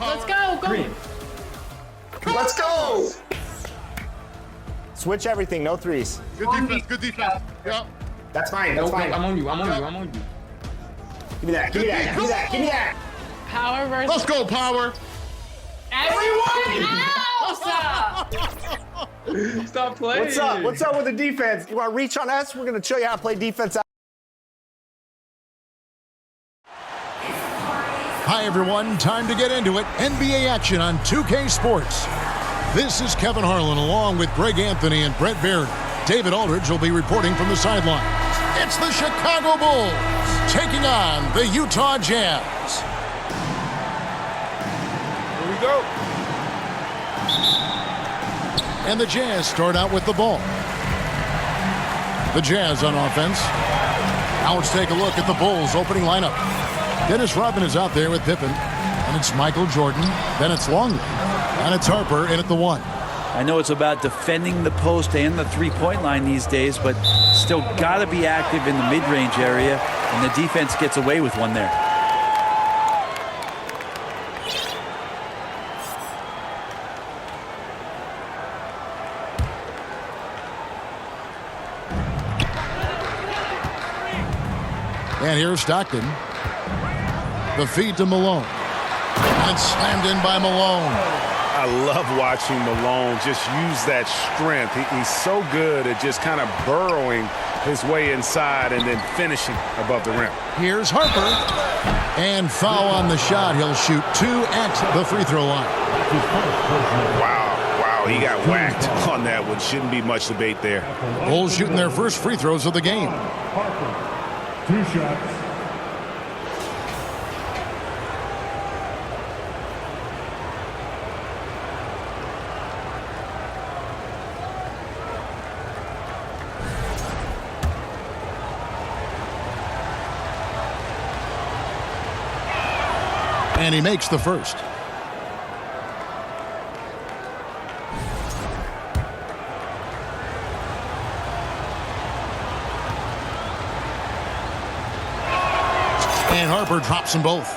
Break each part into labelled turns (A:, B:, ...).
A: Let's go.
B: Green.
C: Let's go.
D: Switch everything, no threes.
E: Good defense, good defense. Yep.
D: That's fine, that's fine.
B: I'm on you. I'm on you.
D: Give me that, give me that, give me that, give me that.
A: Power versus.
E: Let's go, Power.
A: Everyone else.
B: Stop playing.
D: What's up? What's up with the defense? You want to reach on us? We're going to show you how to play defense.
F: Hi, everyone. Time to get into it. NBA action on 2K Sports. This is Kevin Harlan along with Greg Anthony and Brett Baird. David Aldridge will be reporting from the sideline. It's the Chicago Bulls taking on the Utah Jazz.
C: Here we go.
F: And the Jazz start out with the ball. The Jazz on offense. Now let's take a look at the Bulls opening lineup. Dennis Rodman is out there with Pippen. And it's Michael Jordan. Then it's Longley. And it's Harper in at the 1.
G: I know it's about defending the post and the three-point line these days, but still got to be active in the mid-range area, and the defense gets away with one there.
F: And here's Stockton. The feed to Malone. And it's slammed in by Malone.
H: I love watching Malone just use that strength. He's so good at just kind of burrowing his way inside and then finishing above the rim.
F: Here's Harper. And foul on the shot. He'll shoot 2 at the free throw line.
H: Wow, he got whacked on that one. Shouldn't be much debate there.
F: Bulls shooting their first free throws of the game.
I: Harper, 2 shots.
F: And he makes the first. And Harper drops them both.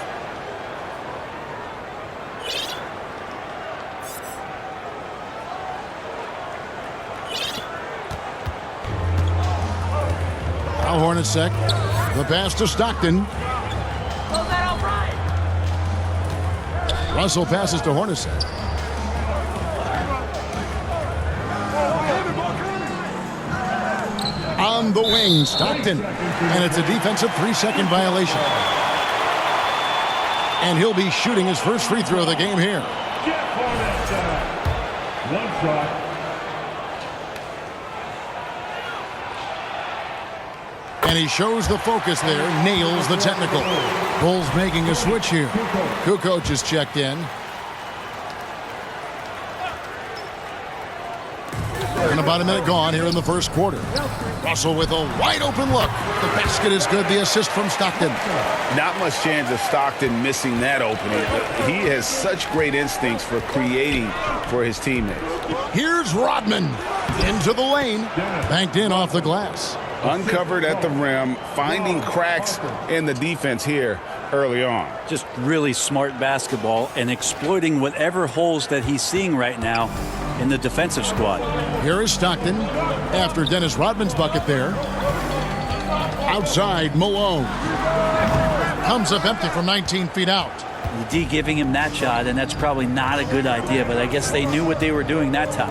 F: Al Hornacek. The pass to Stockton. Russell passes to Hornacek. On the wing, Stockton. And it's a defensive 3-second violation. And he'll be shooting his first free throw of the game here.
I: One shot.
F: And he shows the focus there, nails the technical. Bulls making a switch here. Kukoc is checked in. And about a minute gone here in the first quarter. Russell with a wide open look. The basket is good. The assist from Stockton.
H: Not much chance of Stockton missing that opening. He has such great instincts for creating for his teammates.
F: Here's Rodman into the lane. Banked in off the glass.
H: Uncovered at the rim, finding cracks in the defense here early on.
G: Just really smart basketball and exploiting whatever holes that he's seeing right now in the defensive squad.
F: Here is Stockton after Dennis Rodman's bucket there. Outside, Malone. Comes up empty from 19 feet out.
G: The D giving him that shot, and that's probably not a good idea, but I guess they knew what they were doing that time.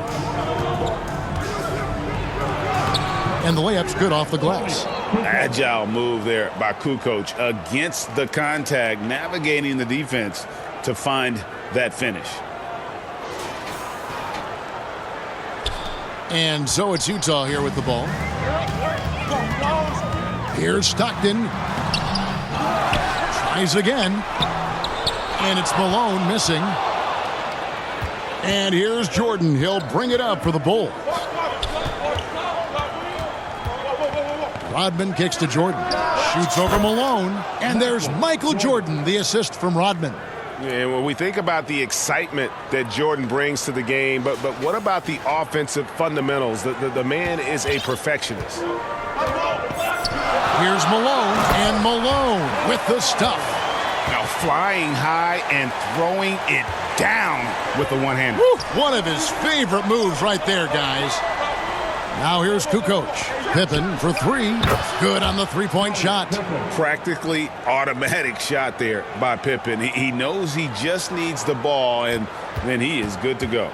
F: And the layup's good off the glass.
H: Agile move there by Kukoc against the contact, navigating the defense to find that finish.
F: And so it's Utah here with the ball. Here's Stockton. Tries again. And it's Malone missing. And here's Jordan. He'll bring it up for the Bulls. Rodman kicks to Jordan. Shoots over Malone. And there's Michael Jordan, the assist from Rodman.
H: Yeah, when we think about the excitement that Jordan brings to the game, but what about the offensive fundamentals? The man is a perfectionist.
F: Here's Malone, and Malone with the stuff.
H: Now flying high and throwing it down with the one-hander.
F: One of his favorite moves right there, guys. Now here's Kukoc. Pippen for three. Good on the three-point shot.
H: Practically automatic shot there by Pippen. He knows he just needs the ball, and then he is good to go.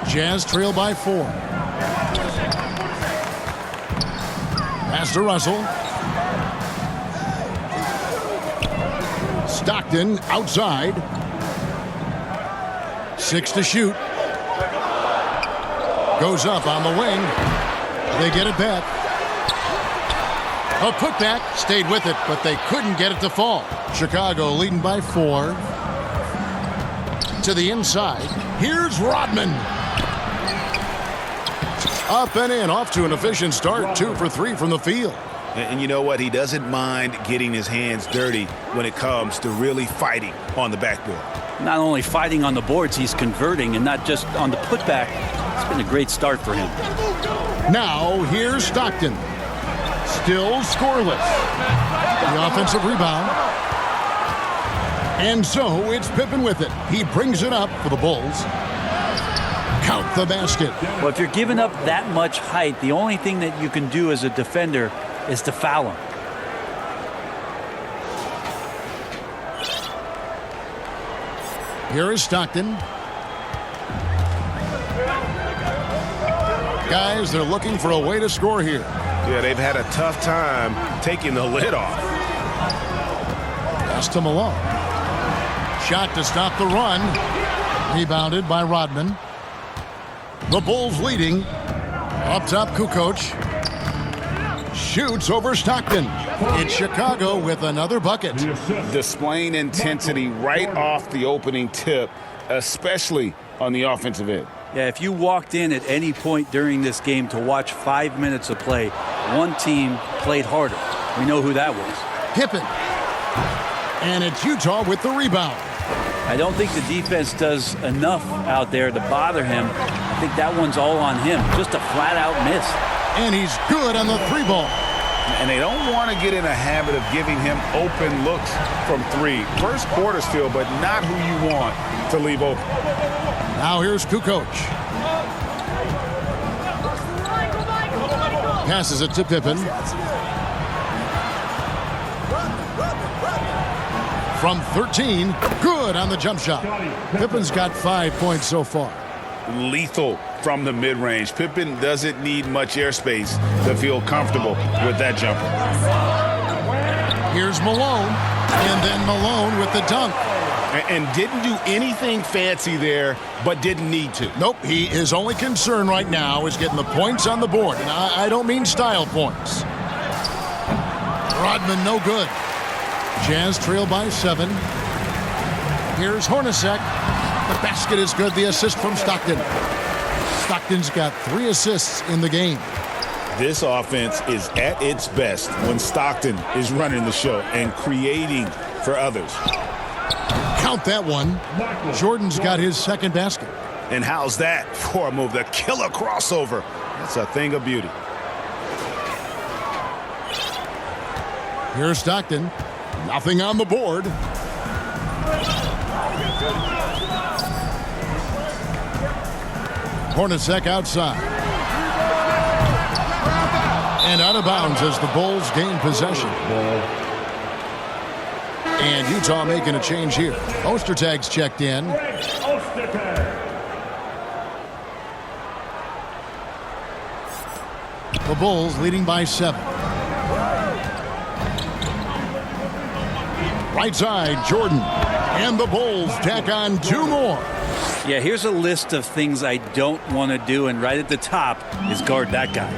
F: Jazz trail by 4. Pass to Russell. Stockton outside. 6 to shoot. Goes up on the wing. They get it back. A putback. Stayed with it, but they couldn't get it to fall. Chicago leading by 4. To the inside. Here's Rodman. Up and in. Off to an efficient start. 2 for 3 from the field.
H: And you know what? He doesn't mind getting his hands dirty when it comes to really fighting on the backboard.
G: Not only fighting on the boards, he's converting, and not just on the putback. It's been a great start for him.
F: Now here's Stockton. Still scoreless. The offensive rebound. And so it's Pippen with it. He brings it up for the Bulls. Count the basket.
G: Well, if you're giving up that much height, the only thing that you can do as a defender is to foul him.
F: Here is Stockton. Guys, they're looking for a way to score here.
H: Yeah, they've had a tough time taking the lid off.
F: Pass to Malone. Shot to stop the run. Rebounded by Rodman. The Bulls leading. Up top, Kukoc. Shoots over Stockton. It's Chicago with another bucket.
H: Displaying intensity right off the opening tip, especially on the offensive end.
G: Yeah, if you walked in at any point during this game to watch 5 minutes of play, one team played harder. We know who that was.
F: Pippen. And it's Utah with the rebound.
G: I don't think the defense does enough out there to bother him. I think that one's all on him. Just a flat-out miss.
F: And he's good on the 3 ball.
H: And they don't want to get in a habit of giving him open looks from 3. First quarter still, but not who you want to leave open.
F: Now here's Kukoc. Passes it to Pippen. From 13, good on the jump shot. Pippen's got 5 points so far.
H: Lethal from the mid-range. Pippen doesn't need much airspace to feel comfortable with that jumper.
F: Here's Malone, and then Malone with the dunk.
H: And didn't do anything fancy there, but didn't need to.
F: Nope, his only concern right now is getting the points on the board. And I don't mean style points. Rodman no good. Jazz trail by 7. Here's Hornacek. The basket is good. The assist from Stockton. Stockton's got 3 assists in the game.
H: This offense is at its best when Stockton is running the show and creating for others.
F: Count that one. Jordan's got his 2nd basket.
H: And how's that for a move? The killer crossover. That's a thing of beauty.
F: Here's Stockton. Nothing on the board. Hornacek outside. And out of bounds as the Bulls gain possession. And Utah making a change here. Ostertag's checked in. The Bulls leading by 7. Right side, Jordan. And the Bulls tack on 2 more.
G: Yeah, here's a list of things I don't want to do, and right at the top is guard that guy.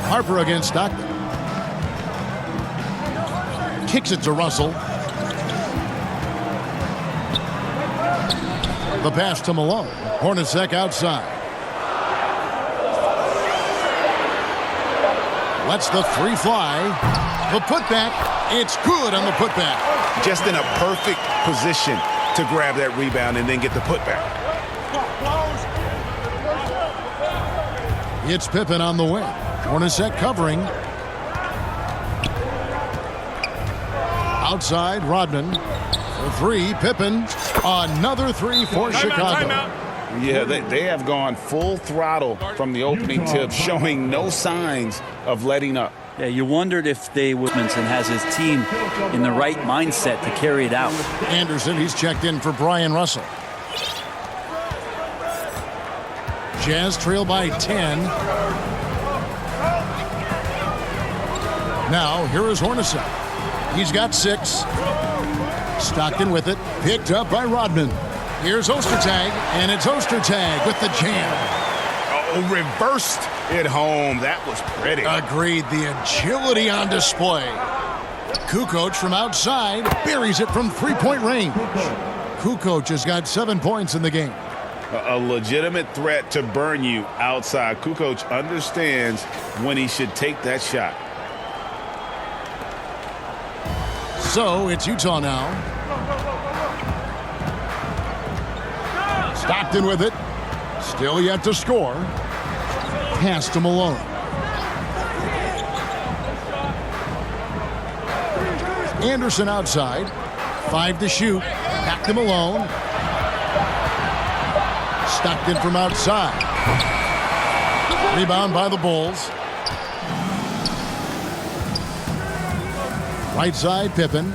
F: Harper against Stockton. Kicks it to Russell. The pass to Malone. Hornacek outside. Lets the 3 fly. The putback. It's good on the putback.
H: Just in a perfect position to grab that rebound and then get the putback. It's
F: Pippen on the wing. Hornacek covering. Outside, Rodman. For three, Pippen. Another three for Chicago.
H: Yeah, they have gone full throttle from the opening tip, showing no signs of letting up.
G: Yeah, you wondered if Wilkinson has his team in the right mindset to carry it out.
F: Anderson, he's checked in for Brian Russell. Jazz trail by 10. Now, here is Hornacek. He's got 6. Stockton with it. Picked up by Rodman. Here's Ostertag, and it's Ostertag with the jam.
H: Oh, reversed it home. That was pretty.
F: Agreed. The agility on display. Kukoc from outside buries it from three-point range. Kukoc has got 7 points in the game.
H: A legitimate threat to burn you outside. Kukoc understands when he should take that shot.
F: So it's Utah now. Stockton with it. Still yet to score. Pass to Malone. Anderson outside. 5 to shoot. Back to Malone. Stockton from outside. Rebound by the Bulls. Right side, Pippen.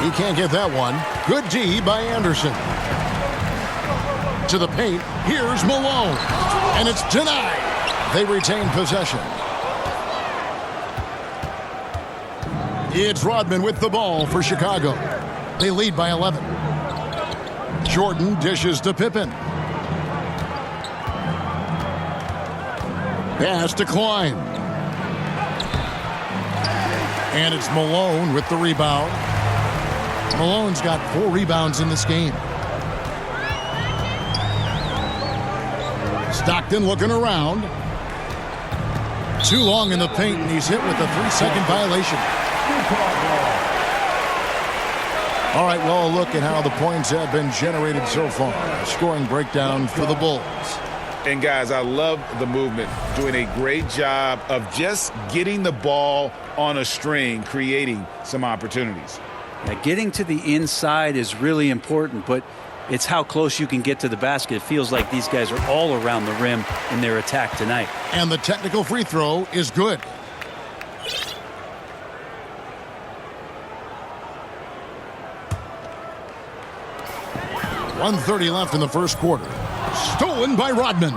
F: He can't get that one. Good D by Anderson. To the paint. Here's Malone. And it's denied. They retain possession. It's Rodman with the ball for Chicago. They lead by 11. Jordan dishes to Pippen. Pass to Klein. And it's Malone with the rebound. Malone's got 4 rebounds in this game. Stockton looking around. Too long in the paint, and he's hit with a 3-second violation. All right, well, a look at how the points have been generated so far. A scoring breakdown for the Bulls.
H: And, guys, I love the movement. Doing a great job of just getting the ball on a string, creating some opportunities.
G: Yeah, getting to the inside is really important, but it's how close you can get to the basket. It feels like these guys are all around the rim in their attack tonight.
F: And the technical free throw is good. .130 left in the first quarter. Stolen by Rodman.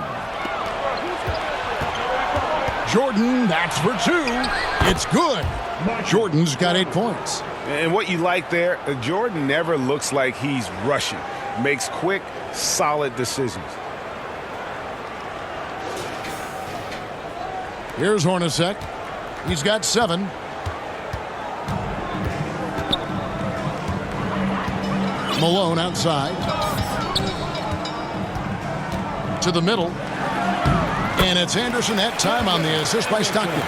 F: Jordan, that's for 2. It's good. Jordan's got 8 points.
H: And what you like there, Jordan never looks like he's rushing. Makes quick, solid decisions.
F: Here's Hornacek. He's got 7. Malone outside. To the middle. And it's Anderson that time on the assist by Stockton.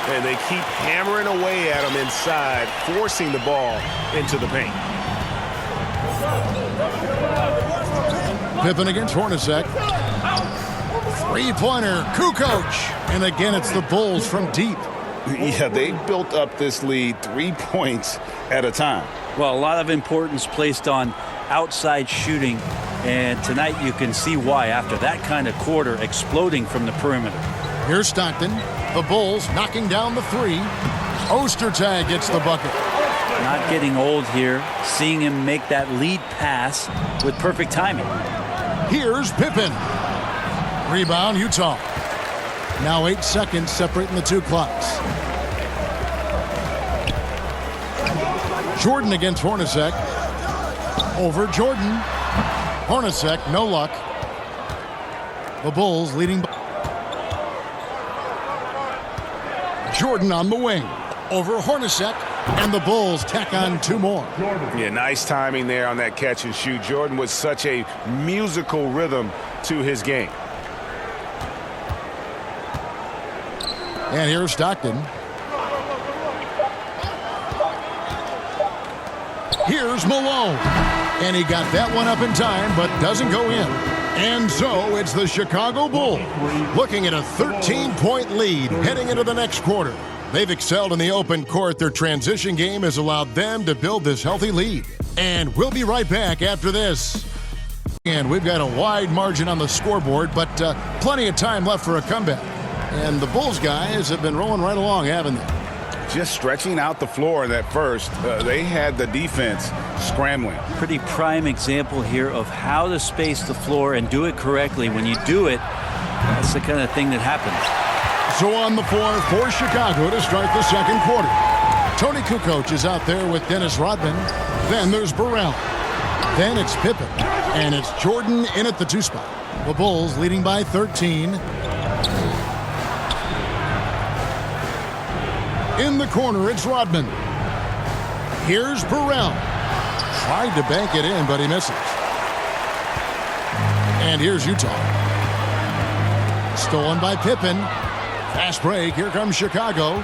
C: And they keep hammering away at him inside, forcing the ball into the paint.
F: Pippen against Hornacek. Three-pointer, Kukoc. And again, it's the Bulls from deep.
H: Yeah, they built up this lead 3 points at a time.
G: Well, a lot of importance placed on outside shooting, and tonight you can see why after that kind of quarter, exploding from the perimeter.
F: Here's Stockton. The Bulls knocking down the 3. Ostertag gets the bucket.
G: Not getting old here, seeing him make that lead pass with perfect timing.
F: Here's Pippen. Rebound, Utah. Now 8 seconds separating the 2 clocks. Jordan against Hornacek. Over Jordan. Hornacek, no luck. The Bulls leading by Jordan on the wing. Over Hornacek. And the Bulls tack on 2 more.
H: Yeah, nice timing there on that catch and shoot. Jordan with such a musical rhythm to his game.
F: And here's Stockton. Here's Malone. And he got that one up in time, but doesn't go in. And so it's the Chicago Bulls looking at a 13-point lead heading into the next quarter. They've excelled in the open court. Their transition game has allowed them to build this healthy lead. And we'll be right back after this. And we've got a wide margin on the scoreboard, but plenty of time left for a comeback. And the Bulls guys have been rolling right along, haven't they?
H: Just stretching out the floor in that first. They had the defense scrambling.
G: Pretty prime example here of how to space the floor and do it correctly. When you do it, that's the kind of thing that happens.
F: So on the floor for Chicago to start the second quarter. Tony Kukoc is out there with Dennis Rodman. Then there's Burrell. Then it's Pippen. And it's Jordan in at the 2 spot. The Bulls leading by 13. In the corner, it's Rodman. Here's Burrell. Tried to bank it in, but he misses. And here's Utah. Stolen by Pippen. Fast break. Here comes Chicago.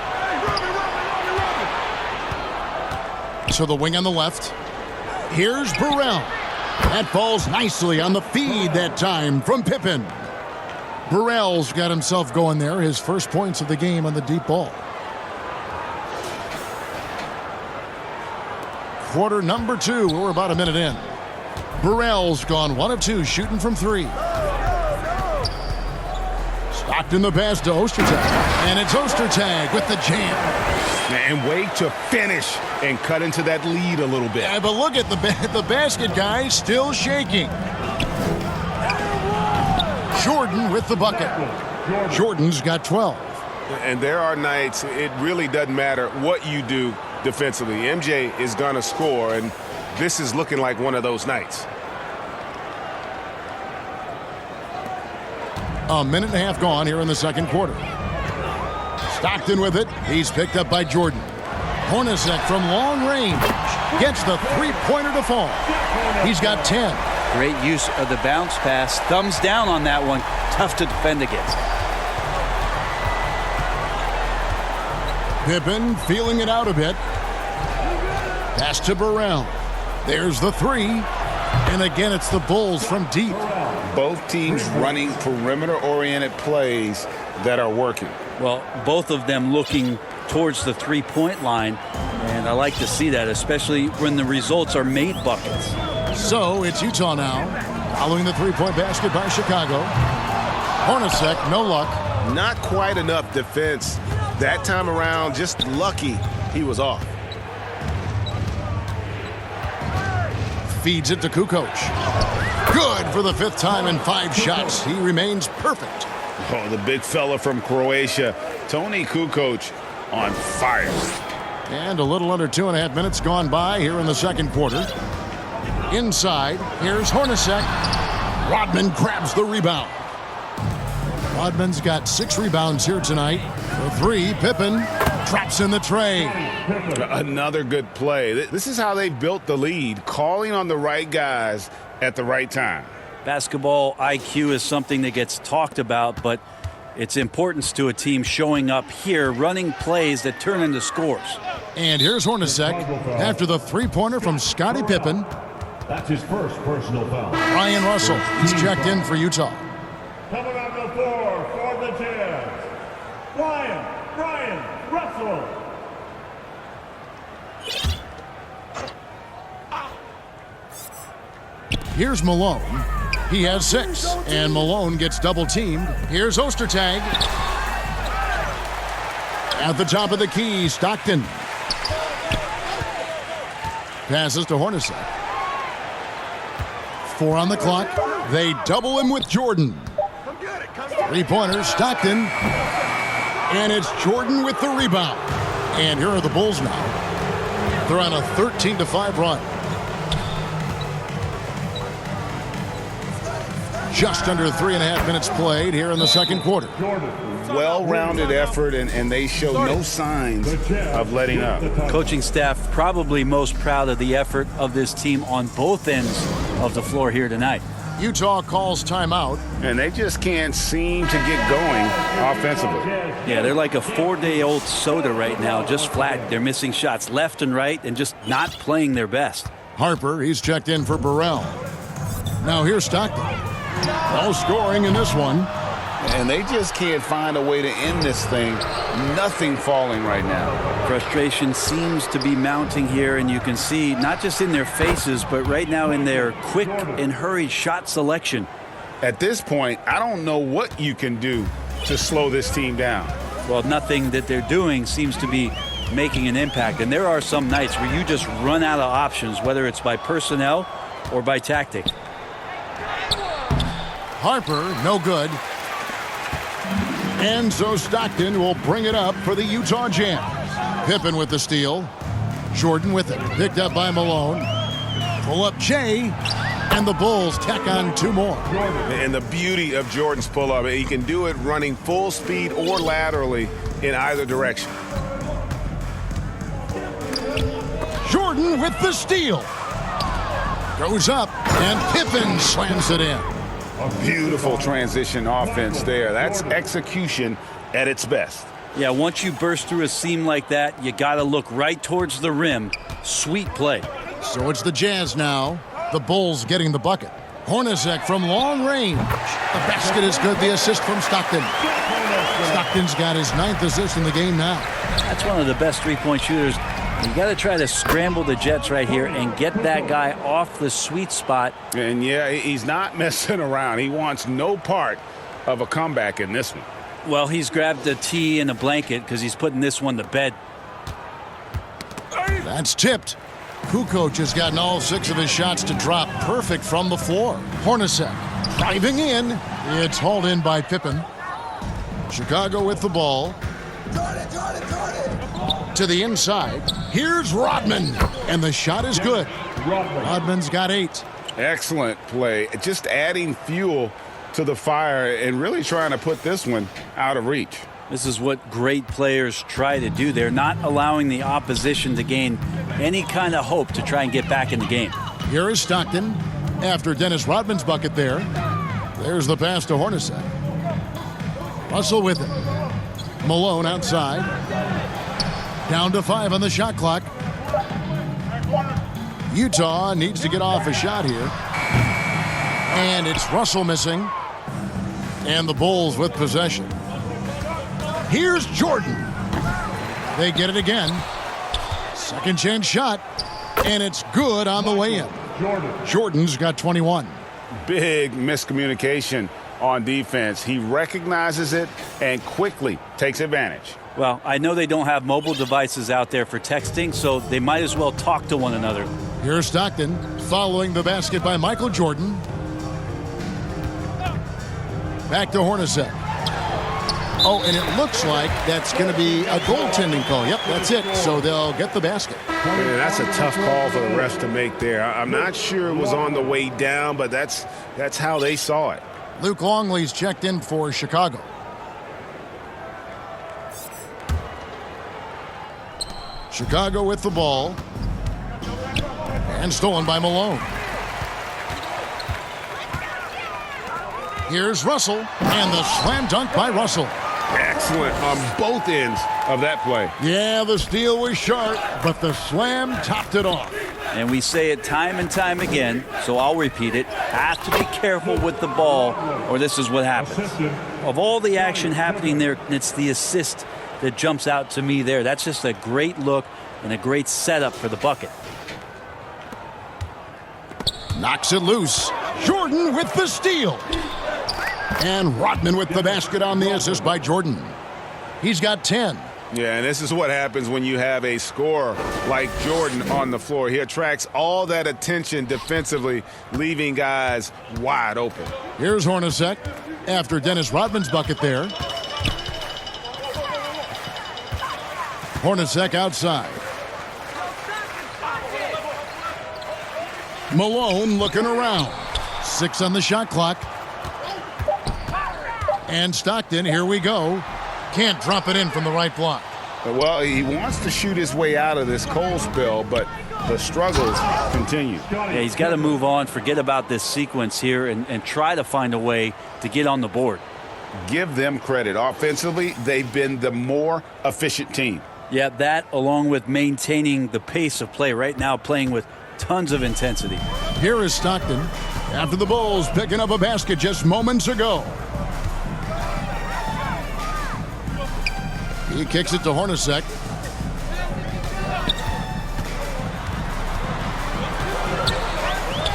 F: So the wing on the left. Here's Burrell. That falls nicely on the feed that time from Pippen. Burrell's got himself going there. His first points of the game on the deep ball. Quarter number 2. We're about a minute in. Burrell's gone 1 of 2, shooting from 3. Stockton the pass to Ostertag. And it's Ostertag with the jam.
H: And wait to finish and cut into that lead a little bit.
F: Yeah, but look at the basket guy still shaking. Jordan with the bucket. Jordan's got 12.
H: And there are nights it really doesn't matter what you do defensively. MJ is going to score, and this is looking like one of those nights.
F: A minute and a half gone here in the second quarter. Stockton with it. He's picked up by Jordan. Hornacek from long range gets the three-pointer to fall. He's got 10.
G: Great use of the bounce pass. Thumbs down on that one. Tough to defend against.
F: Pippen feeling it out a bit. Pass to Burrell. There's the 3. And again, it's the Bulls from deep.
H: Both teams running perimeter-oriented plays that are working.
G: Well, both of them looking towards the three-point line, and I like to see that, especially when the results are made buckets.
F: So it's Utah now, following the three-point basket by Chicago. Hornacek, no luck.
H: Not quite enough defense that time around. Just lucky he was off.
F: Feeds it to Kukoc. Good for the 5th time in 5 shots. He remains perfect.
H: Oh, the big fella from Croatia, Tony Kukoc, on fire.
F: And a little under 2.5 minutes gone by here in the second quarter. Inside, here's Hornacek. Rodman grabs the rebound. Rodman's got 6 rebounds here tonight. For 3, Pippen traps in the tray.
H: Another good play. This is how they built the lead, calling on the right guys at the right time.
G: Basketball IQ is something that gets talked about, but its importance to a team showing up here, running plays that turn into scores.
F: And here's Hornacek after the three-pointer from Scottie Pippen.
I: That's his first personal foul.
F: Ryan Russell, he's checked in for Utah.
I: Coming on the floor for the Jazz, Ryan Russell.
F: Here's Malone. He has 6, and Malone gets double-teamed. Here's Ostertag. At the top of the key, Stockton. Passes to Hornacek. 4 on the clock. They double him with Jordan. Three-pointer, Stockton. And it's Jordan with the rebound. And here are the Bulls now. They're on a 13-5 run. Just under 3.5 minutes played here in the second quarter.
H: Well-rounded effort, and they show no signs of letting up.
G: Coaching staff probably most proud of the effort of this team on both ends of the floor here tonight.
F: Utah calls timeout.
H: And they just can't seem to get going offensively.
G: Yeah, they're like a 4-day-old soda right now, just flat. They're missing shots left and right and just not playing their best.
F: Harper, he's checked in for Burrell. Now here's Stockton. No scoring in this one.
H: And they just can't find a way to end this thing. Nothing falling right now.
G: Frustration seems to be mounting here, and you can see not just in their faces, but right now in their quick and hurried shot selection.
H: At this point, I don't know what you can do to slow this team down.
G: Well, nothing that they're doing seems to be making an impact. And there are some nights where you just run out of options, whether it's by personnel or by tactic.
F: Harper, no good. And so Stockton will bring it up for the Utah Jazz. Pippen with the steal. Jordan with it. Picked up by Malone. Pull up Jay. And the Bulls tack on 2 more.
C: And the beauty of Jordan's pull-up, he can do it running full speed or laterally in either direction.
F: Jordan with the steal. Goes up, and Pippen slams it in.
H: Beautiful transition offense there. That's execution at its best.
G: Yeah, once you burst through a seam like that, you got to look right towards the rim. Sweet play.
F: So it's the Jazz now. The Bulls getting the bucket. Hornacek from long range. The basket is good. The assist from Stockton. Stockton's got his 9th assist in the game now.
G: That's one of the best three-point shooters. You got to try to scramble the Jets right here and get that guy off the sweet spot.
H: And yeah, he's not messing around. He wants no part of a comeback in this one.
G: Well, he's grabbed a tee and a blanket because he's putting this one to bed.
F: That's tipped. Kukoc has gotten all 6 of his shots to drop perfect from the floor. Hornacek driving in. It's hauled in by Pippen. Chicago with the ball. To the inside. Here's Rodman. And the shot is good. Rodman's got 8.
H: Excellent play. Just adding fuel to the fire and really trying to put this one out of reach.
G: This is what great players try to do. They're not allowing the opposition to gain any kind of hope to try and get back in the game.
F: Here is Stockton after Dennis Rodman's bucket there. There's the pass to Hornacek. Russell with it. Malone outside. Down to 5 on the shot clock. Utah needs to get off a shot here. And it's Russell missing. And the Bulls with possession. Here's Jordan. They get it again. Second chance shot. And it's good on the way in. Jordan's got 21.
H: Big miscommunication on defense. He recognizes it and quickly takes advantage.
G: Well, I know they don't have mobile devices out there for texting, so they might as well talk to one another.
F: Here's Stockton following the basket by Michael Jordan. Back to Hornacek. Oh, and it looks like that's going to be a goaltending call. Yep, that's it. So they'll get the basket.
C: Yeah, that's a tough call for the refs to make there. I'm not sure it was on the way down, but that's how they saw it.
F: Luke Longley's checked in for Chicago. Chicago with the ball. And stolen by Malone. Here's Russell. And the slam dunk by Russell.
C: Excellent on both ends of that play.
F: Yeah, the steal was sharp, but the slam topped it off.
G: And we say it time and time again, so I'll repeat it. Have to be careful with the ball, or this is what happens. Of all the action happening there, it's the assist that jumps out to me there. That's just a great look and a great setup for the bucket.
F: Knocks it loose. Jordan with the steal. And Rodman with the basket on the assist by Jordan. He's got 10.
C: Yeah, and this is what happens when you have a scorer like Jordan on the floor. He attracts all that attention defensively, leaving guys wide open.
F: Here's Hornacek after Dennis Rodman's bucket there. Hornacek outside. Malone looking around. 6 on the shot clock. And Stockton, here we go. Can't drop it in from the right block.
H: Well, he wants to shoot his way out of this cold spell, but the struggles continue.
G: Yeah, he's got to move on, forget about this sequence here, and try to find a way to get on the board.
H: Give them credit. Offensively, they've been the more efficient team.
G: Yeah, that along with maintaining the pace of play right now, playing with tons of intensity.
F: Here is Stockton after the Bulls picking up a basket just moments ago. He kicks it to Hornacek.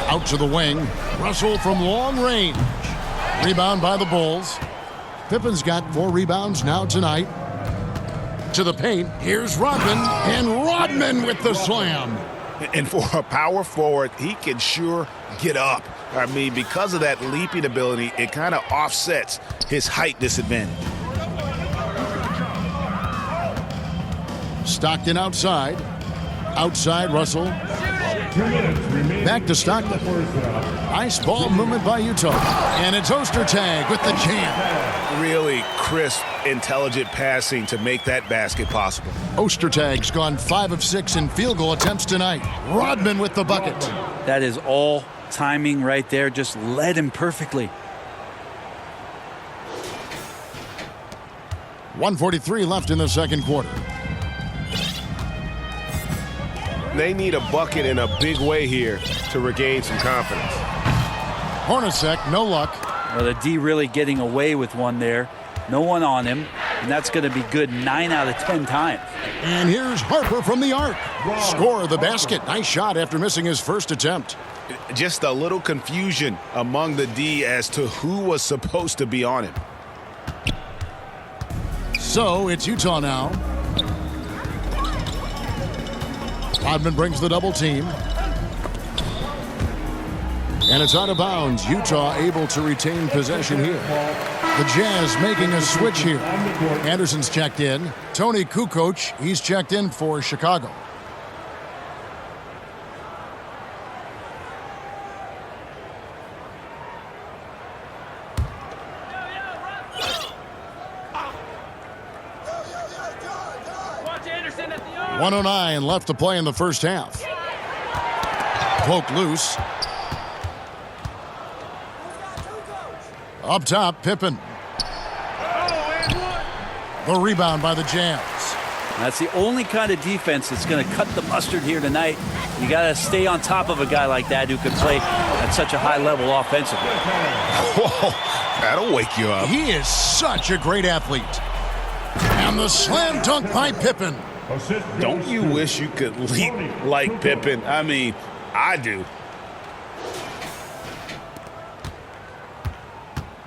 F: Out to the wing. Russell from long range. Rebound by the Bulls. Pippen's got 4 rebounds now tonight. To the paint. Here's Rodman. And Rodman with the slam.
C: And for a power forward, he can sure get up. I mean, because of that leaping ability, it kind of offsets his height disadvantage.
F: Stockton outside. Outside Russell.
I: 2 minutes remaining.
F: Back to Stockton. Nice ball movement by Utah. And it's Ostertag with the jam.
C: Really crisp, intelligent passing to make that basket possible.
F: Ostertag's gone 5 of 6 in field goal attempts tonight. Rodman with the bucket.
G: That is all timing right there. Just led him perfectly.
F: 1:43 left in the second quarter.
H: They need a bucket in a big way here to regain some confidence.
F: Hornacek, no luck.
G: Well, the D really getting away with one there. No one on him, and that's going to be good 9 out of 10 times.
F: And here's Harper from the arc. Score of the basket. Nice shot after missing his first attempt.
C: Just a little confusion among the D as to who was supposed to be on him.
F: So it's Utah now. Rodman brings the double team. And it's out of bounds. Utah able to retain possession here. The Jazz making a switch here. Anderson's checked in. Tony Kukoc, he's checked in for Chicago.
A: Watch Anderson at the arm.
F: 1:09 left to play in the first half. Cloak loose. Up top, Pippen. The rebound by the Jazz.
G: That's the only kind of defense that's going to cut the mustard here tonight. You got to stay on top of a guy like that who can play at such a high level offensively.
C: Whoa, that'll wake you up.
F: He is such a great athlete. And the slam dunk by Pippen.
C: Don't you wish you could leap like Pippen? I mean, I do.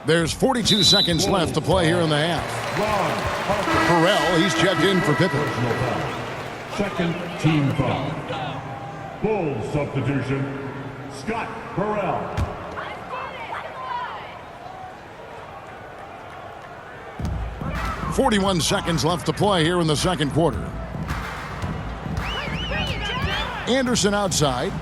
F: There's 42 seconds left to play here in the half. Burrell, he's checked in for Pippen.
I: Second team foul. Bulls substitution. Scott Burrell.
F: 41 seconds left to play here in the second quarter. Anderson outside.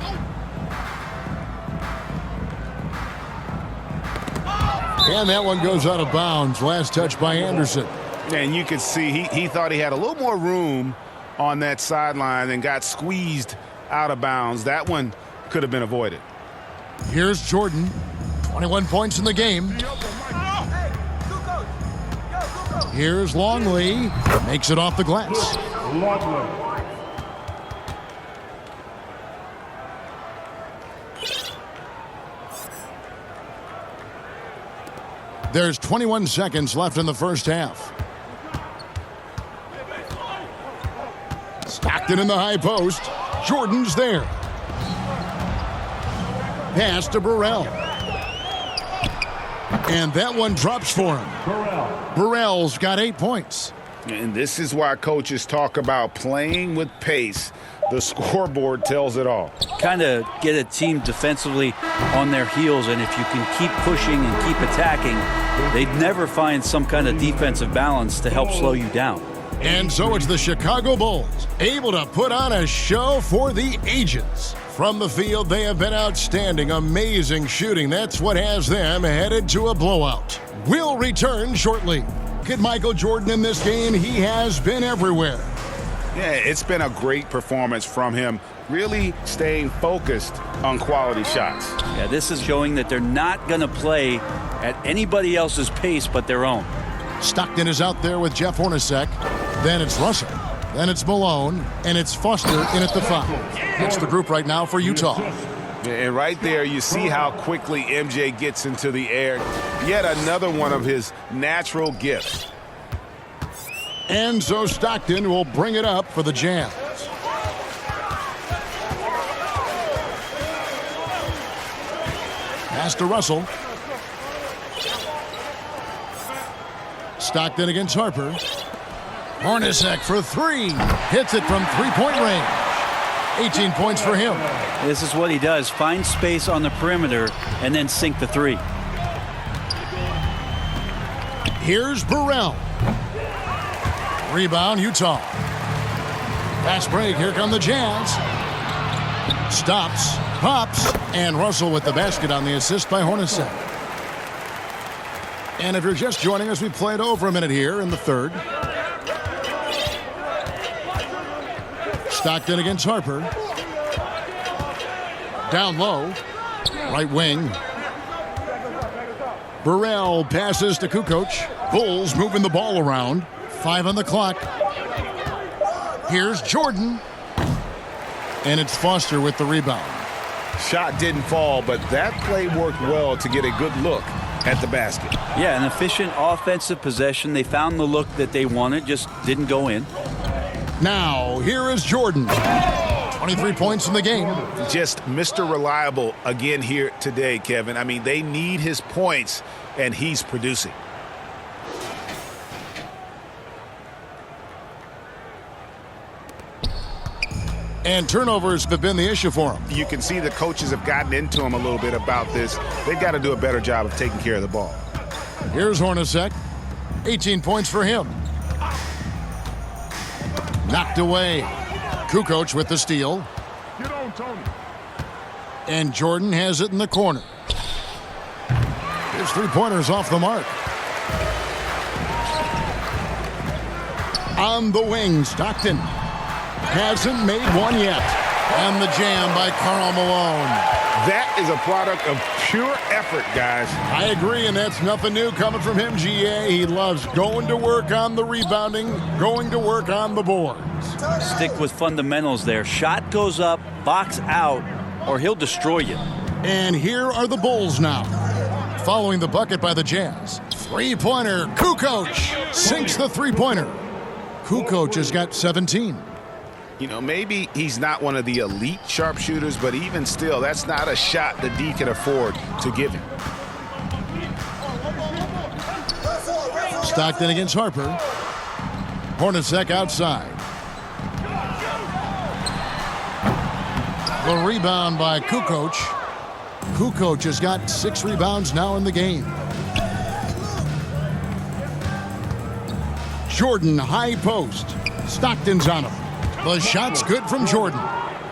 F: And that one goes out of bounds. Last touch by Anderson.
C: And you can see he thought he had a little more room on that sideline and got squeezed out of bounds. That one could have been avoided.
F: Here's Jordan. 21 points in the game. Here's Longley. Makes it off the glass.
I: Longley.
F: There's 21 seconds left in the first half. Stockton in the high post. Jordan's there. Pass to Burrell. And that one drops for him. Burrell's got 8 points.
C: And this is why coaches talk about playing with pace. The scoreboard tells it all.
G: Kind of get a team defensively on their heels, and if you can keep pushing and keep attacking, they'd never find some kind of defensive balance to help slow you down.
F: And so it's the Chicago Bulls, able to put on a show for the ages. From the field, they have been outstanding, amazing shooting. That's what has them headed to a blowout. We'll return shortly. Look at Michael Jordan in this game. He has been everywhere.
C: Yeah, it's been a great performance from him, really staying focused on quality shots.
G: Yeah, this is showing that they're not going to play at anybody else's pace but their own.
F: Stockton is out there with Jeff Hornacek. Then it's Russell. Then it's Malone. And it's Foster in at the 5. That's the group right now for Utah.
C: And right there, you see how quickly MJ gets into the air. Yet another one of his natural gifts.
F: And so Stockton will bring it up for the Jazz. Pass to Russell. Stockton against Harper. Hornacek for three. Hits it from three-point range. 18 points for him.
G: This is what he does. Find space on the perimeter and then sink the three.
F: Here's Burrell. Rebound, Utah. Fast break. Here come the Jazz. Stops, pops, and Russell with the basket on the assist by Hornacek. And if you're just joining us, we played over a minute here in the third. Stockton against Harper. Down low. Right wing. Burrell passes to Kukoc. Bulls moving the ball around. 5 on the clock. Here's Jordan. And it's Foster with the rebound.
C: Shot didn't fall, but that play worked well to get a good look at the basket.
G: Yeah, an efficient offensive possession. They found the look that they wanted, just didn't go in.
F: Now, here is Jordan. 23 points in the game.
C: Just Mr. Reliable again here today, Kevin. I mean, they need his points, and he's producing.
F: And turnovers have been the issue for him.
C: You can see the coaches have gotten into him a little bit about this. They've got to do a better job of taking care of the ball.
F: Here's Hornacek. 18 points for him. Knocked away. Kukoc with the steal.
E: Get on, Tony.
F: And Jordan has it in the corner. His three-pointers off the mark. On the wing, Stockton. Hasn't made one yet. And the jam by Karl Malone.
C: That is a product of pure effort, guys.
F: I agree, and that's nothing new coming from him, GA. He loves going to work on the rebounding, going to work on the boards.
G: Stick with fundamentals there. Shot goes up, box out, or he'll destroy you.
F: And here are the Bulls now. Following the bucket by the Jazz. Three-pointer, Kukoc sinks the three-pointer. Kukoc has got 17.
C: You know, maybe he's not one of the elite sharpshooters, but even still, that's not a shot that D can afford to give him.
F: Stockton against Harper. Hornacek outside. The rebound by Kukoc. Kukoc has got 6 rebounds now in the game. Jordan, high post. Stockton's on him. The shot's good from Jordan.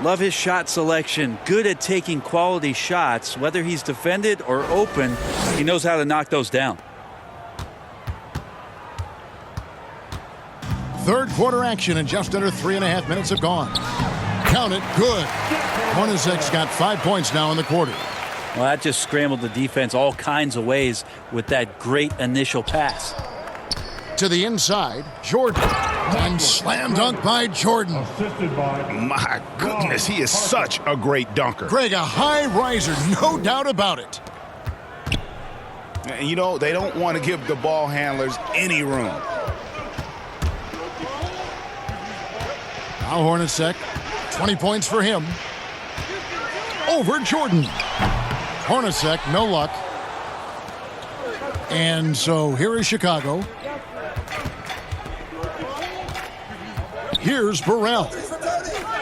G: Love his shot selection. Good at taking quality shots. Whether he's defended or open, he knows how to knock those down.
F: Third quarter action, and just under 3.5 minutes have gone. Count it, good. Hornacek's got 5 points now in the quarter.
G: Well, that just scrambled the defense all kinds of ways with that great initial pass.
F: To the inside, Jordan. And slam dunk by Jordan.
I: Assisted by
C: My goodness, he is such a great dunker.
F: Greg, a high riser, no doubt about it.
C: You know, they don't want to give the ball handlers any room.
F: Now Hornacek, 20 points for him. Over Jordan. Hornacek, no luck. And so here is Chicago. Here's Burrell.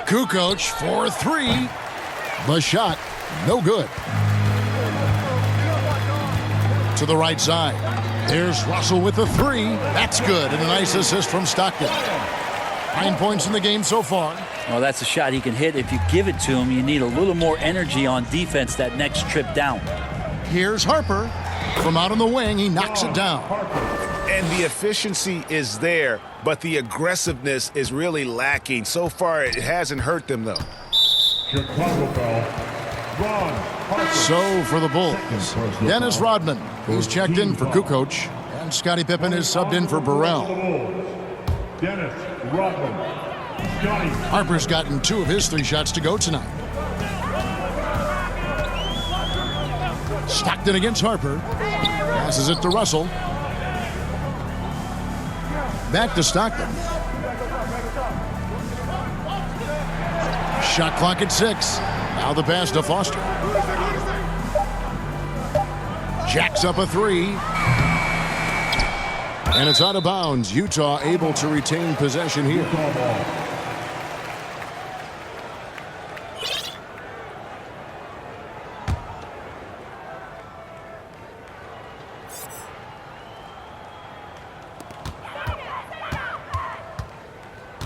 F: Kukoc for 3. The shot, no good. To the right side. There's Russell with the 3. That's good, and a nice assist from Stockton. 9 points in the game so far.
G: Well, that's a shot he can hit. If you give it to him, you need a little more energy on defense that next trip down.
F: Here's Harper. From out on the wing, he knocks it down.
C: And the efficiency is there, but the aggressiveness is really lacking. So far, it hasn't hurt them, though.
I: Chicago foul. Ron Harper.
F: So for the Bulls, Dennis Rodman, who's checked in for Kukoc, and Scottie Pippen is subbed in for Burrell.
I: Dennis Rodman. Scottie.
F: Harper's gotten 2 of his 3 shots to go tonight. Stockton against Harper. Passes it to Russell. Back to Stockton. Shot clock at 6. Now the pass to Foster. Jacks up a 3. And it's out of bounds. Utah able to retain possession here.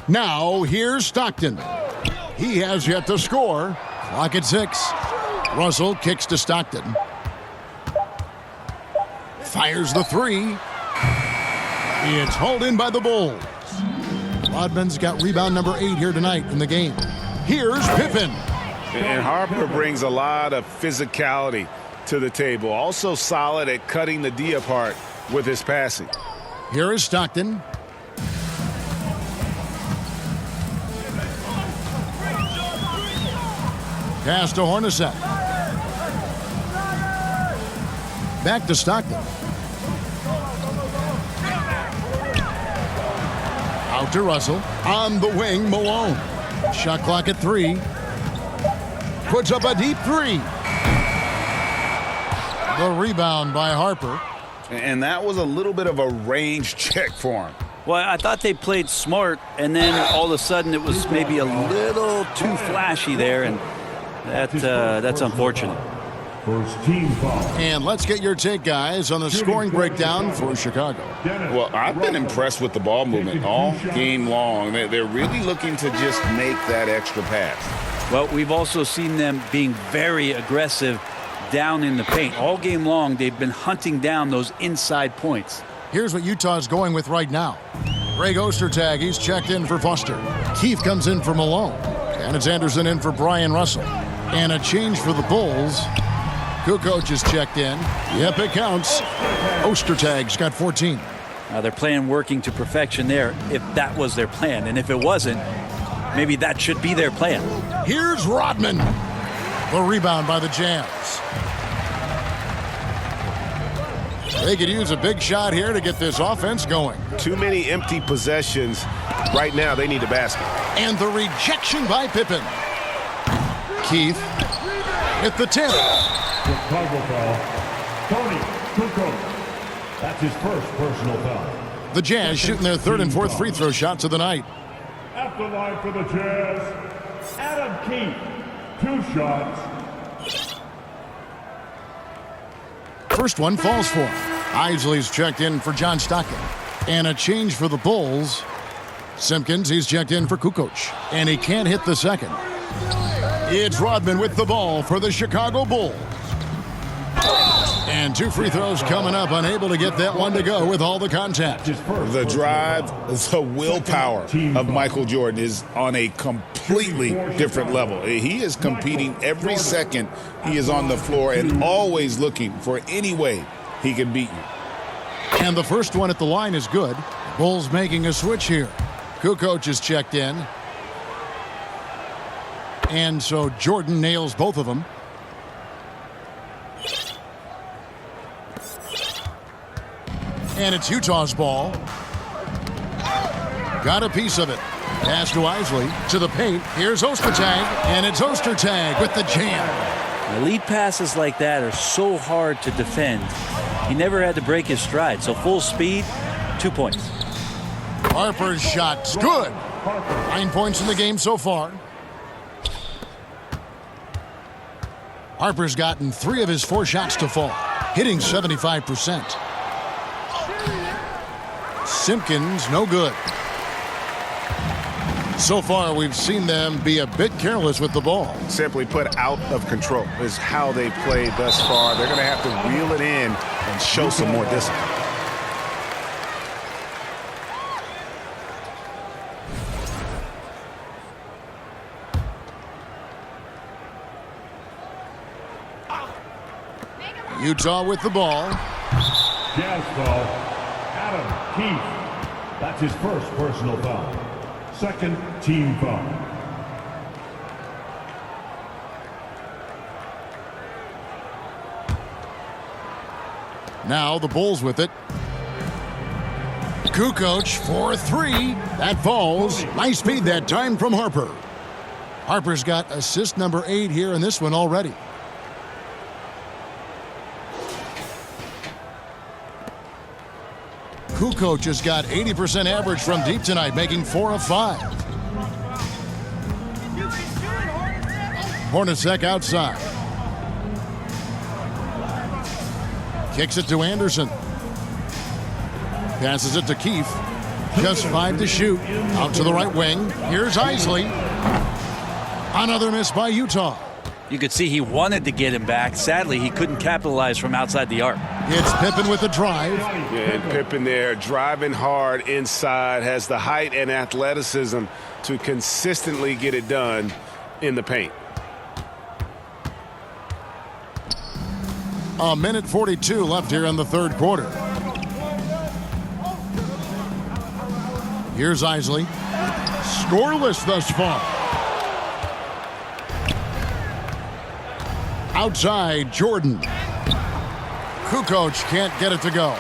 F: Now here's Stockton. He has yet to score. Clock at 6. Russell kicks to Stockton. Fires the 3. It's hauled in by the Bulls. Rodman's got rebound number 8 here tonight in the game. Here's Pippen.
C: And Harper brings a lot of physicality to the table. Also solid at cutting the D apart with his passing.
F: Here is Stockton. Pass to Hornacek. Back to Stockton. Out to Russell. On the wing, Malone. Shot clock at 3. Puts up a deep 3. The rebound by Harper.
C: And that was a little bit of a range check for him.
G: Well, I thought they played smart, and then all of a sudden it was maybe a little too flashy there, and that's unfortunate.
I: First team foul.
F: And let's get your take, guys, on the scoring breakdown for Chicago.
C: Well, I've been impressed with the ball movement all game long. They're really looking to just make that extra pass.
G: Well, we've also seen them being very aggressive down in the paint. All game long, they've been hunting down those inside points.
F: Here's what Utah's going with right now. Greg Ostertag, he's checked in for Foster. Keith comes in for Malone. And it's Anderson in for Brian Russell. And a change for the Bulls. Kukoc is checked in. Yep, it counts. Ostertag's got 14.
G: Now they're playing working to perfection there, if that was their plan. And if it wasn't, maybe that should be their plan.
F: Here's Rodman. The rebound by the Jazz. They could use a big shot here to get this offense going.
C: Too many empty possessions. Right now, they need a basket.
F: And the rejection by Pippen. Keith at the tip.
I: Chicago foul. Tony Kukoc. That's his first personal foul.
F: The Jazz shooting their 3rd and 4th free throw shots of the night.
I: At the line for the Jazz, Adam Keith. 2 shots.
F: First one falls for him. Isley's checked in for John Stockton. And a change for the Bulls. Simpkins, he's checked in for Kukoc. And he can't hit the second. It's Rodman with the ball for the Chicago Bulls. And 2 free throws coming up, unable to get that one to go with all the contact.
C: The drive, the willpower of Michael Jordan is on a completely different level. He is competing every second he is on the floor and always looking for any way he can beat you.
F: And the first one at the line is good. Bulls making a switch here. Kukoc is checked in. And so Jordan nails both of them. And it's Utah's ball. Got a piece of it. Pass to Isley. To the paint. Here's Ostertag. And it's Ostertag with the jam.
G: Elite passes like that are so hard to defend. He never had to break his stride. So full speed, 2 points.
F: Harper's shot's good. 9 points in the game so far. Harper's gotten 3 of his 4 shots to fall, hitting 75%. Simpkins, no good. So far, we've seen them be a bit careless with the ball.
C: Simply put, out of control is how they played thus far. They're going to have to reel it in and show some more discipline.
F: Utah with the ball.
I: Jazz foul. Adam Keith. That's his first personal foul. Second team foul.
F: Now the Bulls with it. Kukoc for 3. That falls. Nice feed that time from Harper. Harper's got assist number 8 here in this one already. Kukoc has got 80% average from deep tonight, making 4 of 5. Hornacek outside. Kicks it to Anderson. Passes it to Keefe. Just 5 to shoot. Out to the right wing. Here's Isley. Another miss by Utah.
G: You could see he wanted to get him back. Sadly, he couldn't capitalize from outside the arc.
F: It's Pippen with the drive.
H: Yeah, and Pippen there driving hard inside, has the height and athleticism to consistently get it done in the paint.
F: A minute 42 left here in the third quarter. Here's Isley. Scoreless thus far. Outside, Jordan. Kukoc can't get it to go.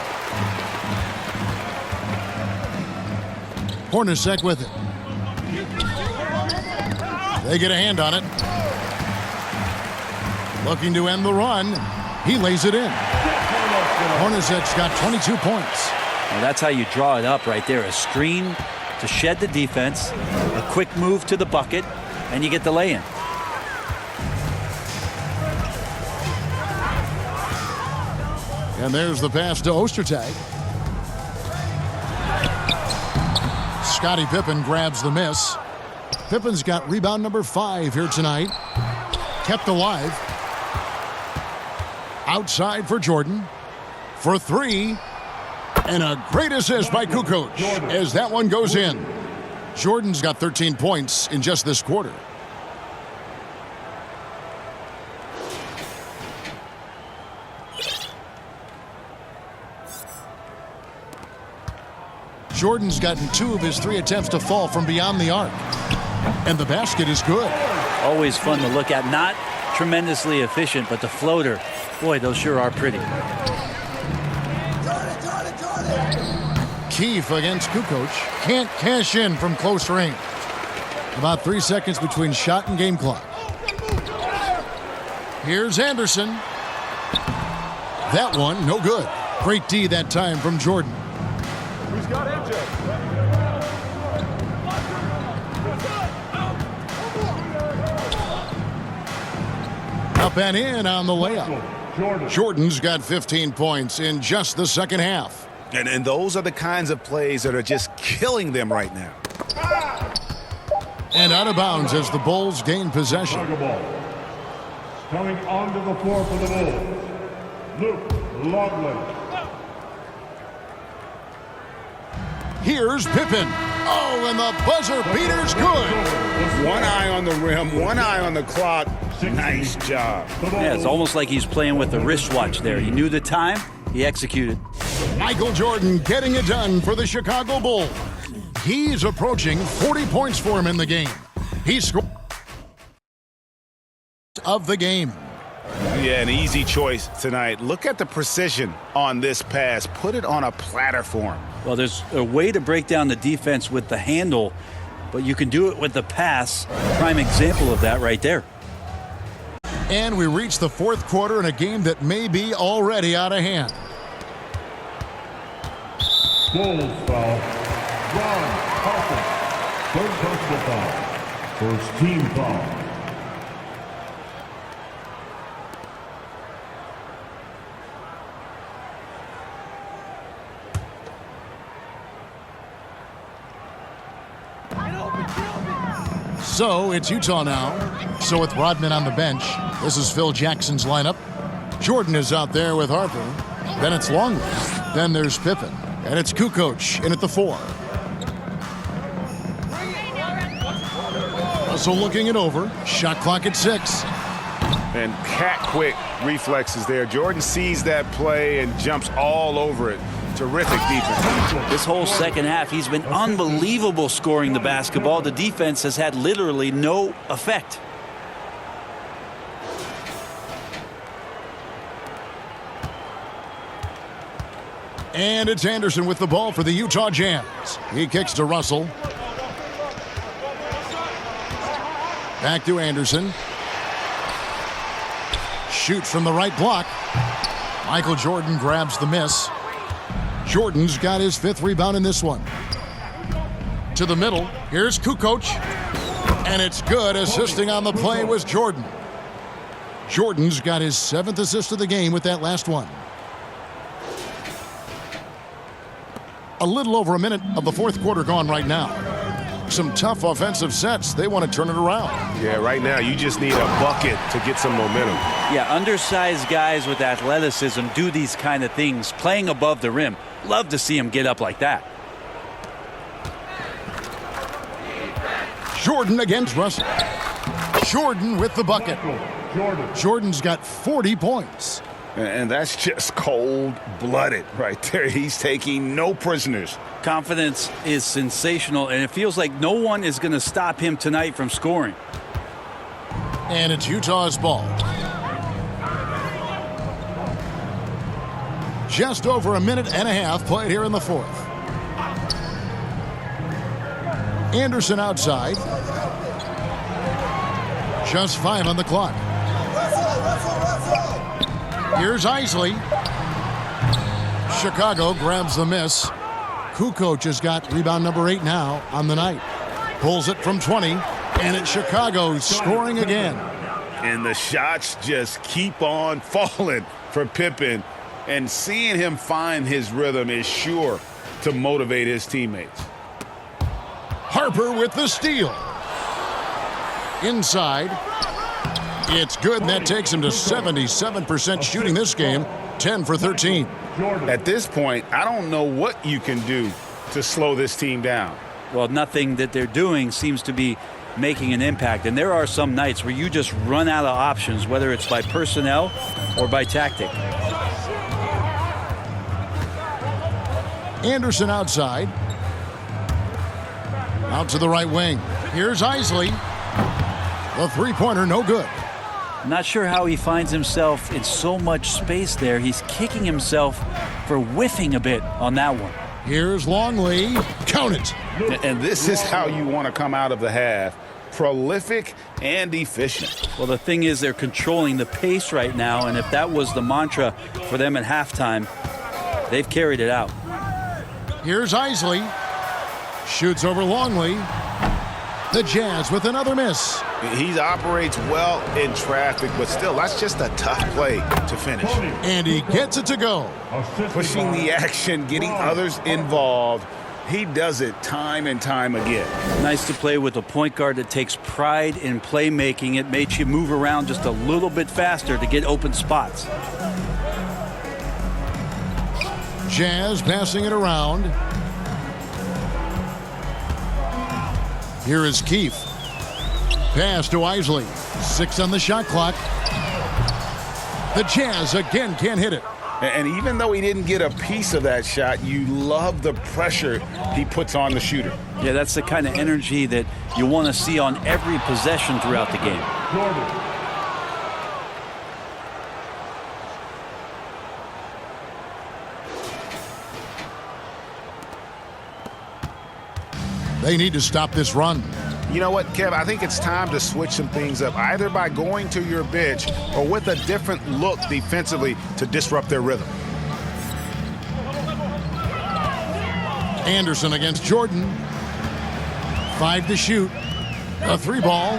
F: Hornacek with it. They get a hand on it. Looking to end the run. He lays it in. Hornacek's got 22 points.
G: Well, that's how you draw it up right there. A screen to shed the defense, a quick move to the bucket, and you get the lay-in.
F: And there's the pass to Ostertag. Scottie Pippen grabs the miss. Pippen's got rebound number 5 here tonight. Kept alive. Outside for Jordan. For 3. And a great assist by Kukoc as that one goes in. Jordan's got 13 points in just this quarter. Jordan's gotten 2 of his 3 attempts to fall from beyond the arc. And the basket is good.
G: Always fun to look at. Not tremendously efficient, but the floater, boy, those sure are pretty.
F: Keefe against Kukoc. Can't cash in from close range. About 3 seconds between shot and game clock. Here's Anderson. That one, no good. Great D that time from Jordan.
I: Who's got MJ?
F: Up and in on the layup. Jordan's got 15 points in just the second half.
C: And those are the kinds of plays that are just killing them right now.
F: And out of bounds as the Bulls gain possession.
I: Coming onto the floor for the Bulls, Luke Longley.
F: Here's Pippen. Oh, and the buzzer beater's good.
C: One eye on the rim, one eye on the clock. Nice job.
G: Yeah, it's almost like he's playing with the wristwatch there. He knew the time, he executed.
F: Michael Jordan getting it done for the Chicago Bulls. He's approaching 40 points for him in the game. He scored of the game.
C: Yeah, an easy choice tonight. Look at the precision on this pass. Put it on a platter for him.
G: Well, there's a way to break down the defense with the handle, but you can do it with the pass. Prime example of that right there.
F: And we reach the fourth quarter in a game that may be already out of hand.
I: Bulls foul. Ron Harper. Third personal foul. First team foul.
F: So it's Utah now. So with Rodman on the bench, this is Phil Jackson's lineup. Jordan is out there with Harper. Then it's Longley. Then there's Pippen. And it's Kukoc in at the 4. Russell looking it over. Shot clock at 6.
H: And cat-quick reflexes there. Jordan sees that play and jumps all over it. Terrific defense.
G: This whole second half, he's been unbelievable scoring the basketball. The defense has had literally no effect.
F: And it's Anderson with the ball for the Utah Jazz. He kicks to Russell. Back to Anderson. Shoots from the right block. Michael Jordan grabs the miss. Jordan's got his 5th rebound in this one. To the middle. Here's Kukoc. And it's good. Assisting on the play was Jordan. Jordan's got his 7th assist of the game with that last one. A little over a minute of the 4th quarter gone right now. Some tough offensive sets. They want to turn it around.
H: Yeah, right now you just need a bucket to get some momentum.
G: Yeah, undersized guys with athleticism do these kind of things, playing above the rim. Love to see him get up like that.
F: Jordan against Russell. Jordan with the bucket. Jordan's got 40 points.
C: And that's just cold-blooded right there. He's taking no prisoners.
G: Confidence is sensational, and it feels like no one is going to stop him tonight from scoring.
F: And it's Utah's ball. Just over a minute and a half played here in the 4th. Anderson outside. Just 5 on the clock. Here's Isley. Chicago grabs the miss. Kukoc has got rebound number 8 now on the night. Pulls it from 20, and it's Chicago scoring again.
C: And the shots just keep on falling for Pippen. And seeing him find his rhythm is sure to motivate his teammates.
F: Harper with the steal. Inside. It's good, and that takes him to 77% shooting this game, 10 for 13.
C: At this point, I don't know what you can do to slow this team down.
G: Well, nothing that they're doing seems to be making an impact. And there are some nights where you just run out of options, whether it's by personnel or by tactic.
F: Anderson outside. Out to the right wing. Here's Isley. The three-pointer, no good.
G: Not sure how he finds himself in so much space there. He's kicking himself for whiffing a bit on that one.
F: Here's Longley. Count it.
C: And this is how you want to come out of the half. Prolific and efficient.
G: Well, the thing is, they're controlling the pace right now, and if that was the mantra for them at halftime, they've carried it out.
F: Here's Isley. Shoots over Longley. The Jazz with another miss.
C: He operates well in traffic, but still, that's just a tough play to finish.
F: And he gets it to go.
C: Pushing the action, getting others involved. He does it time and time again.
G: Nice to play with a point guard that takes pride in playmaking. It makes you move around just a little bit faster to get open spots.
F: Jazz passing it around. Here is Keefe. Pass to Isley. 6 on the shot clock. The Jazz again can't hit it.
C: And even though he didn't get a piece of that shot, you love the pressure he puts on the shooter.
G: Yeah, that's the kind of energy that you want to see on every possession throughout the game.
F: They need to stop this run.
C: You know what, Kev? I think it's time to switch some things up, either by going to your bench or with a different look defensively to disrupt their rhythm.
F: Anderson against Jordan. 5 to shoot. A 3-ball.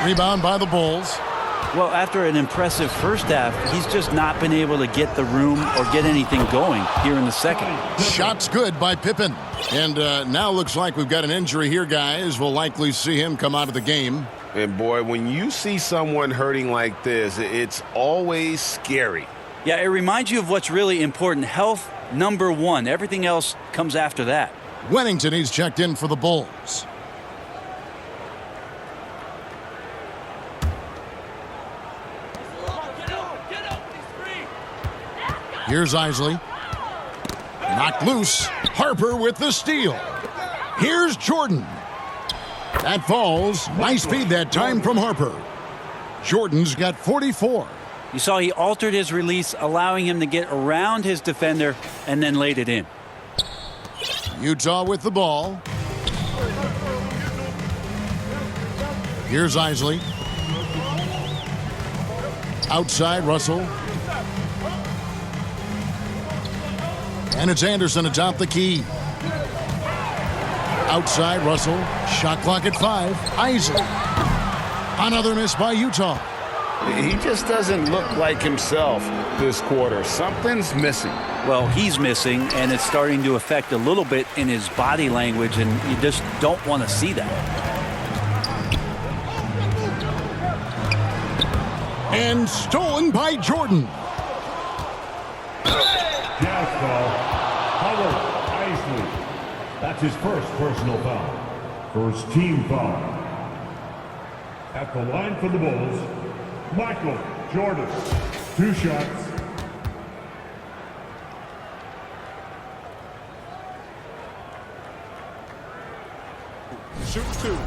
F: Rebound by the Bulls.
G: Well, after an impressive first half, he's just not been able to get the room or get anything going here in the second.
F: Shots good by Pippen. And now looks like we've got an injury here, guys. We'll likely see him come out of the game.
H: And boy, when you see someone hurting like this, it's always scary.
G: Yeah, it reminds you of what's really important. Health, number one. Everything else comes after that.
F: Wennington, he's checked in for the Bulls. Here's Isley. Knocked loose. Harper with the steal. Here's Jordan. That falls. Nice feed that time from Harper. Jordan's got 44.
G: You saw he altered his release, allowing him to get around his defender and then laid it in.
F: Utah with the ball. Here's Isley. Outside, Russell. And it's Anderson atop the key. Outside, Russell. Shot clock at 5. Isley. Another miss by Utah.
C: He just doesn't look like himself this quarter. Something's missing.
G: Well, he's missing, and it's starting to affect a little bit in his body language, and you just don't want to see that.
F: And stolen by Jordan.
I: Jazz foul. Howard Isley. That's his first personal foul. First team foul. At the line for the Bulls, Michael Jordan. 2 shots.
E: Shooting 2.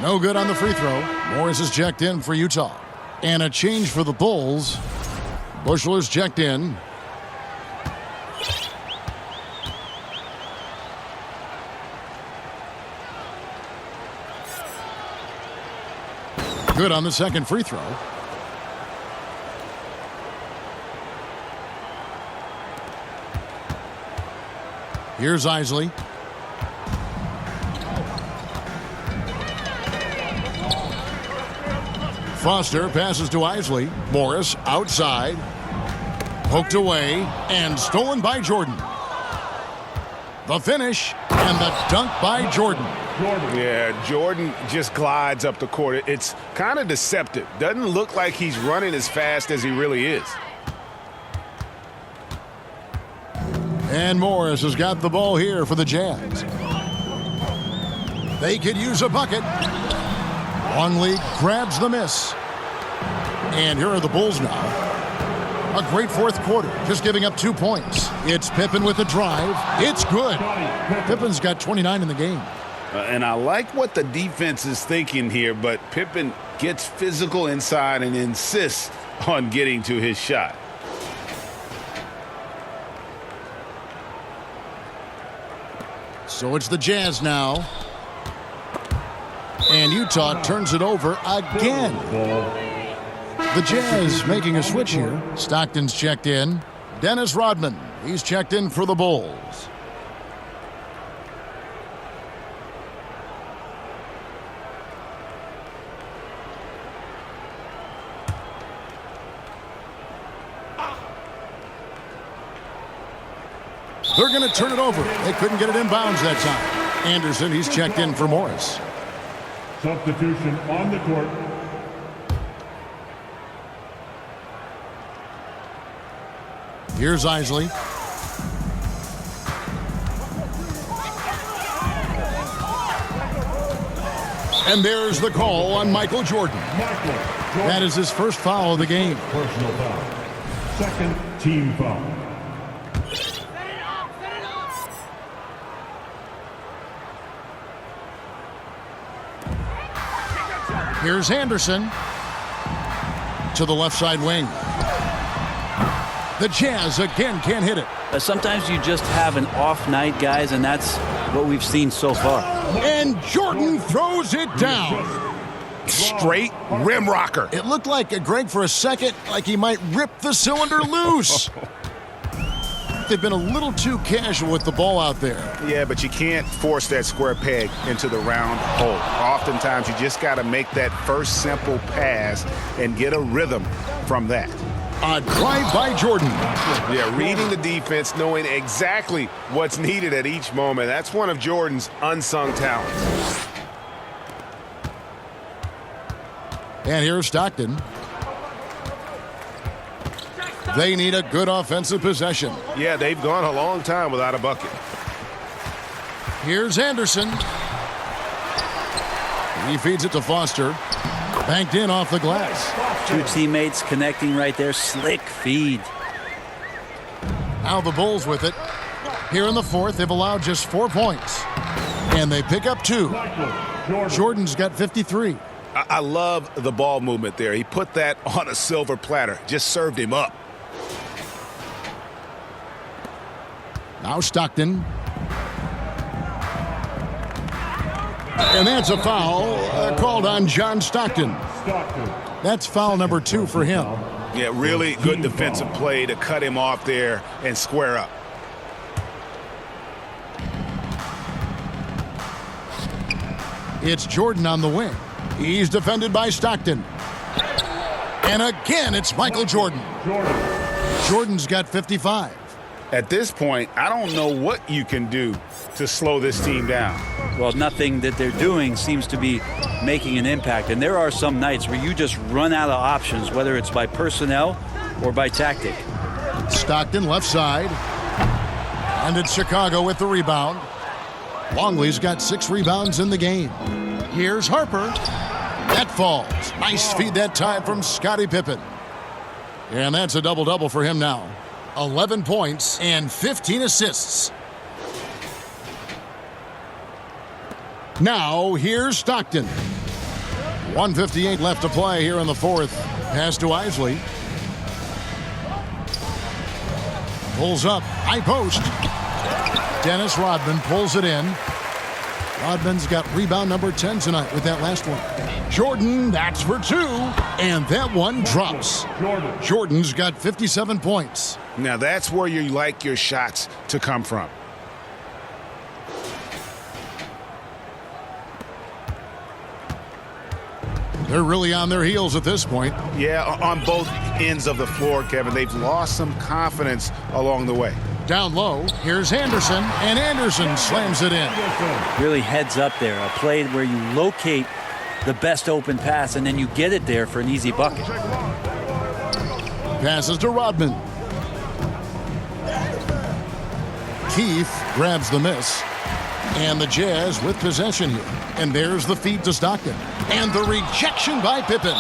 F: No good on the free throw. Morris is checked in for Utah. And a change for the Bulls. Bushler's checked in. Good on the second free throw. Here's Isley. Foster passes to Isley. Morris outside. Poked away and stolen by Jordan. The finish and the dunk by Jordan.
C: Yeah, Jordan just glides up the court. It's kind of deceptive. Doesn't look like he's running as fast as he really is.
F: And Morris has got the ball here for the Jazz. They could use a bucket. Longley grabs the miss. And here are the Bulls now. A great fourth quarter, just giving up 2 points. It's Pippen with the drive. It's good. Pippen's got 29 in the game.
C: And I like what the defense is thinking here, but Pippen gets physical inside and insists on getting to his shot.
F: So it's the Jazz now. And Utah turns it over again. The Jazz making a switch here. Stockton's checked in. Dennis Rodman, he's checked in for the Bulls. They're going to turn it over. They couldn't get it in bounds that time. Anderson, he's checked in for Morris.
I: Substitution on the court.
F: Here's Isley. And there's the call on Michael Jordan. That is his first foul of the game.
I: Personal foul. Second team foul.
F: Here's Anderson to the left side wing. The Jazz again can't hit it.
G: Sometimes you just have an off night, guys, and that's what we've seen so far.
F: And Jordan throws it down.
C: Straight rim rocker.
F: It looked like Greg for a second, like he might rip the cylinder loose. They've been a little too casual with the ball out there.
C: Yeah, but you can't force that square peg into the round hole. Oftentimes, you just got to make that first simple pass and get a rhythm from that.
F: A drive by Jordan.
C: Yeah, reading the defense, knowing exactly what's needed at each moment. That's one of Jordan's unsung talents.
F: And here's Stockton. They need a good offensive possession.
C: Yeah, they've gone a long time without a bucket.
F: Here's Anderson. He feeds it to Foster. Banked in off the glass.
G: Two teammates connecting right there. Slick feed.
F: Now the Bulls with it. Here in the fourth, they've allowed just 4 points. And they pick up 2. Jordan's got 53.
C: I love the ball movement there. He put that on a silver platter. Just served him up.
F: Now Stockton. And that's a foul called on John Stockton. That's foul number 2 for him.
C: Yeah, really good defensive play to cut him off there and square up.
F: It's Jordan on the wing. He's defended by Stockton. And again, it's Michael Jordan. Jordan's got 55.
C: At this point, I don't know what you can do to slow this team down.
G: Well, nothing that they're doing seems to be making an impact. And there are some nights where you just run out of options, whether it's by personnel or by tactic.
F: Stockton left side. And it's Chicago with the rebound. Longley's got 6 rebounds in the game. Here's Harper. That falls. Nice feed that time from Scottie Pippen. And that's a double-double for him now. 11 points and 15 assists. Now, here's Stockton. 1:58 left to play here in the fourth. Pass to Isley. Pulls up. High post. Dennis Rodman pulls it in. Rodman's got rebound number 10 tonight with that last one. Jordan, that's for 2. And that one drops. Jordan's got 57 points.
C: Now that's where you like your shots to come from.
F: They're really on their heels at this point.
C: Yeah, on both ends of the floor, Kevin. They've lost some confidence along the way.
F: Down low, here's Anderson, and Anderson slams it in.
G: Really heads up there, a play where you locate the best open pass and then you get it there for an easy bucket.
F: Passes to Rodman. Keith grabs the miss. And the Jazz with possession here. And there's the feed to Stockton. And the rejection by Pippen.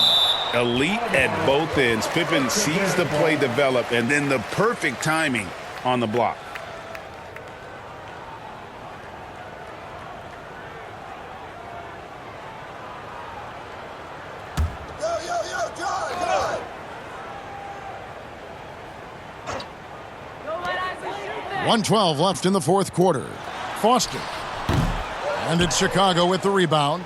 C: Elite at both ends. Pippen sees the play develop and then the perfect timing on the block.
A: Yo, John!
F: 1:12 left in the fourth quarter. Foster. And it's Chicago with the rebound.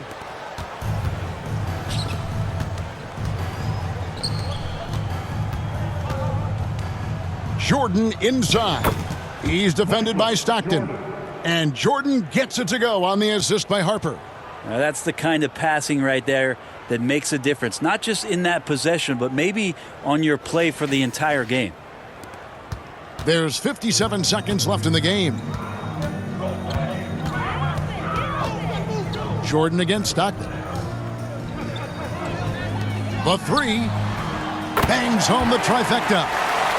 F: Jordan inside. He's defended by Stockton. And Jordan gets it to go on the assist by Harper.
G: Now that's the kind of passing right there that makes a difference. Not just in that possession, but maybe on your play for the entire game.
F: There's 57 seconds left in the game. Jordan against Stockton. The 3. Bangs home the trifecta.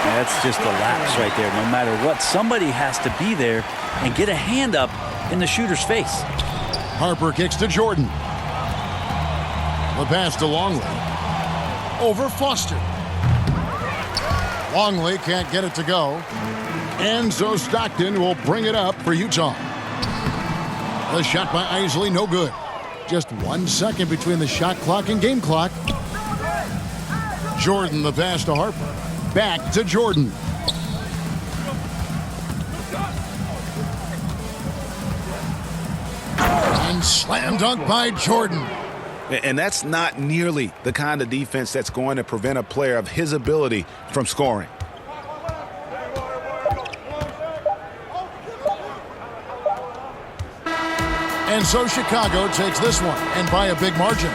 G: That's just a lapse right there. No matter what, somebody has to be there and get a hand up in the shooter's face.
F: Harper kicks to Jordan. The pass to Longley. Over Foster. Longley can't get it to go. And so Stockton will bring it up for Utah. The shot by Isley, no good. Just 1 second between the shot clock and game clock. Jordan, the pass to Harper. Back to Jordan. And slam dunk by Jordan.
C: And that's not nearly the kind of defense that's going to prevent a player of his ability from scoring.
F: And so Chicago takes this one, and by a big margin.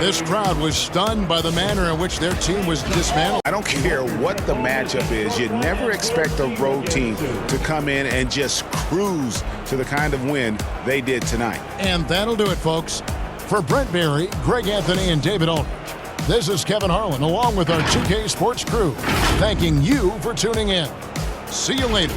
F: This crowd was stunned by the manner in which their team was dismantled.
C: I don't care what the matchup is. You never expect a road team to come in and just cruise to the kind of win they did tonight.
F: And that'll do it, folks. For Brent Barry, Greg Anthony, and David Aldridge, this is Kevin Harlan, along with our 2K Sports crew, thanking you for tuning in. See you later.